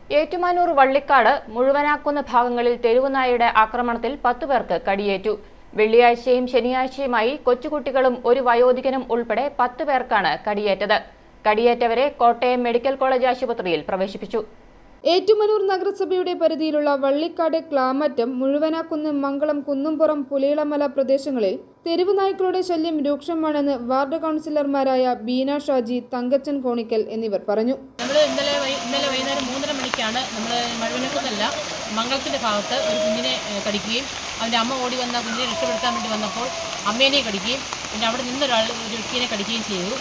ഏറ്റുമാനൂർ വള്ളിക്കാട് മുഴുവനാക്കുന്ന ഭാഗങ്ങളിൽ തെരുവുനായയുടെ ആക്രമണത്തിൽ 10 പേർക്ക് കടിയേറ്റു. വെള്ളിയാഴ്ചയും ശനിയാഴ്ചയുമായി കൊച്ചുകുട്ടികളും ഒരു വയോധികനും ഉൾപ്പെടെ 10 പേർക്കാണ് കടിയേറ്റത്. കടിയേറ്റവരെ കോട്ടയം മെഡിക്കൽ കോളേജ് ആശുപത്രിയിൽ പ്രവേശിപ്പിച്ചു. ഏറ്റുമാനൂർ നഗരസഭയുടെ പരിധിയിലുള്ള വള്ളിക്കാട്, ക്ലാമറ്റം, മുഴുവനാക്കുന്ന്, മംഗളം, കുന്നുംപുറം, പുലിയിളമല പ്രദേശങ്ങളിൽ തെരുവ് നായ്ക്കളുടെ ശല്യം രൂക്ഷമാണെന്ന് വാർഡ് കൗൺസിലർമാരായ ബീന ഷാജി, തങ്കച്ചൻ കോണിക്കൽ എന്നിവർ പറഞ്ഞു. ഇന്നലെ വൈകുന്നേരം 3:30 മണിക്കാണ് നമ്മൾ മഴുവനക്കുന്നല്ല മംഗളത്തിൻ്റെ ഭാഗത്ത് ഒരു കുഞ്ഞിനെ കടിക്കുകയും അവൻ്റെ അമ്മ ഓടി വന്ന കുഞ്ഞിനെ രക്ഷപ്പെടുത്താൻ വേണ്ടി വന്നപ്പോൾ അമ്മേനെ കടിക്കുകയും പിന്നെ അവിടെ നിന്നൊരാൾ ഒരു വ്യക്തിയെ കടിക്കുകയും ചെയ്തു.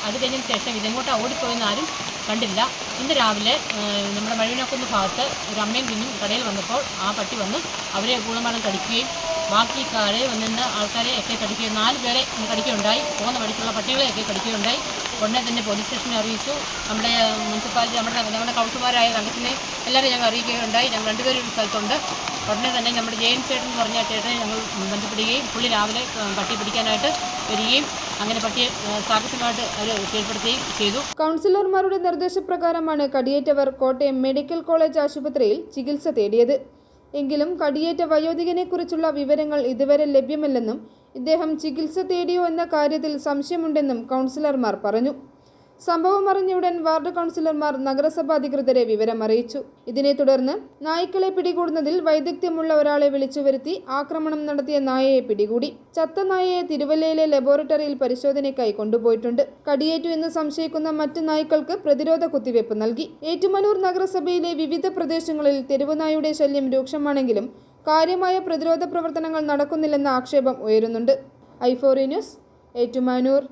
അത് കഴിഞ്ഞതിന് ശേഷം ഇതെങ്ങോട്ടാണ് ഓടിപ്പോയെന്ന് ആരും കണ്ടില്ല. ഇന്ന് രാവിലെ നമ്മുടെ മഴുവനാക്കുന്ന ഭാഗത്ത് ഒരു അമ്മയും കുഞ്ഞും കടയിൽ വന്നപ്പോൾ ആ പട്ടി വന്ന് അവരെ ഗുണമാനം കടിക്കുകയും ബാക്കി കടയിൽ വന്നിരുന്ന ആൾക്കാരെ ഒക്കെ കടിക്കുകയും 4 പേരെ കടിക്കുകയുണ്ടായി. പോകുന്ന വഴിക്കുള്ള പട്ടികളെയൊക്കെ കടിക്കുകയുണ്ടായി. ഉടനെ തന്നെ പോലീസ് സ്റ്റേഷനെ അറിയിച്ചു. നമ്മുടെ മുനിസിപ്പാലിറ്റി നമ്മുടെ കൗൺസിലർമാരായ തങ്കത്തിനെ എല്ലാവരും ഞങ്ങൾ അറിയിക്കുകയുണ്ടായി. ഞങ്ങൾ 2 പേരും ഒരു സ്ഥലത്തുണ്ട്. ഉടനെ തന്നെ നമ്മുടെ ജെയിൻ ചേട്ടൻ എന്ന് പറഞ്ഞ ചേട്ടനെ ഞങ്ങൾ ബന്ധപ്പെടുകയും പുള്ളി രാവിലെ പട്ടി പിടിക്കാനായിട്ട് വരികയും അങ്ങനെ പട്ടിയെ സാഹസികമായിട്ട് അവർ കീഴ്പ്പെടുത്തുകയും ചെയ്തു. കൗൺസിലർമാരുടെ നിർദ്ദേശപ്രകാരമാണ് കടിയേറ്റവർ കോട്ടയം മെഡിക്കൽ കോളേജ് ആശുപത്രിയിൽ ചികിത്സ തേടിയത്. എങ്കിലും കടിയേറ്റ വയോധികനെക്കുറിച്ചുള്ള വിവരങ്ങൾ ഇതുവരെ ലഭ്യമല്ലെന്നും ഇദ്ദേഹം ചികിത്സ തേടിയോ എന്ന കാര്യത്തിൽ സംശയമുണ്ടെന്നും കൗൺസിലർമാർ പറഞ്ഞു. സംഭവം അറിഞ്ഞയുടൻ വാർഡ് കൗൺസിലർമാർ നഗരസഭാ അധികൃതരെ വിവരം അറിയിച്ചു. ഇതിനെ തുടർന്ന് നായ്ക്കളെ പിടികൂടുന്നതിൽ വൈദഗ്ധ്യമുള്ള ഒരാളെ വിളിച്ചുവരുത്തി ആക്രമണം നടത്തിയ നായയെ പിടികൂടി. ചത്ത നായയെ തിരുവല്ലയിലെ ലബോറട്ടറിയിൽ പരിശോധനയ്ക്കായി കൊണ്ടുപോയിട്ടുണ്ട്. കടിയേറ്റു എന്ന് സംശയിക്കുന്ന മറ്റ് നായ്ക്കൾക്ക് പ്രതിരോധ കുത്തിവയ്പ് നൽകി. ഏറ്റുമാനൂർ നഗരസഭയിലെ വിവിധ പ്രദേശങ്ങളിൽ തെരുവുനായുടെ ശല്യം രൂക്ഷമാണെങ്കിലും കാര്യമായ പ്രതിരോധ പ്രവർത്തനങ്ങൾ നടക്കുന്നില്ലെന്ന ആക്ഷേപം ഉയരുന്നുണ്ട്. i4 news, Ettumanoor.